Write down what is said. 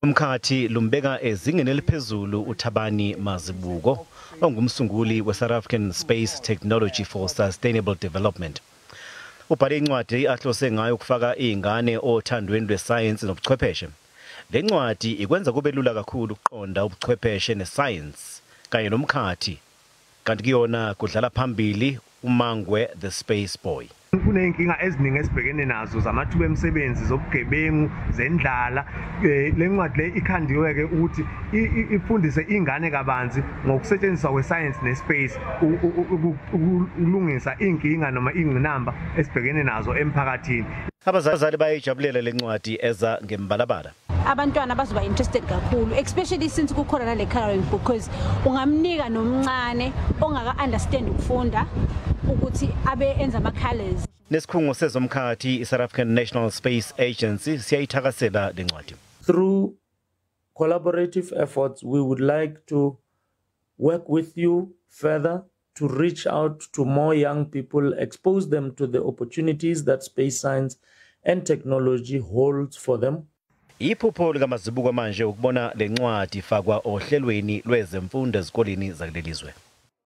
Umkhathi lumbeka ezingeni eliphezulu uThabani Mazibuko ongumsunguli we-South African Space Technology for Sustainable Development. Ubhale incwadi ahlose ngayo ukufaka izingane othandweni lwesayensi nobuchwepheshe. Le ncwadi ikwenza kube lula kakhulu ukuqonda ubuchwepheshe nesayensi kanye nomkhathi, kanti kuyona kudlala phambili uMangwe the Space Boy. Kuneyinkinga eziningi esibhekene nazo zamathuba emisebenzi zobugebengu zendlala. Le ncwadi le ikhandiwe ke ukuthi ifundise ingane kabanzi ngokusetshenziswa kweScience neSpace ukulungisa inkinga noma ingqinamba esibhekene nazo emphakathini. Abazali bayayijabulela le ncwadi eza ngembalabala. Abantwana bazoba interested kakhulu, especially since kukhona nale coloring book, because ungamnika nomncane ongaka understand ukufunda ukuthi abe enza ama colors. Nesikhungo sezomkhathi iSouth African National Space Agency siyayithakasela le ncwadi. Through collaborative efforts, we would like to work with you further to reach out to more young people, expose them to the opportunities that space science and technology holds for them. Iphupho likaMazibuko manje ukubona le ncwadi ifakwa ohlelweni lwezemfundo ezikoleni zakulelizwe.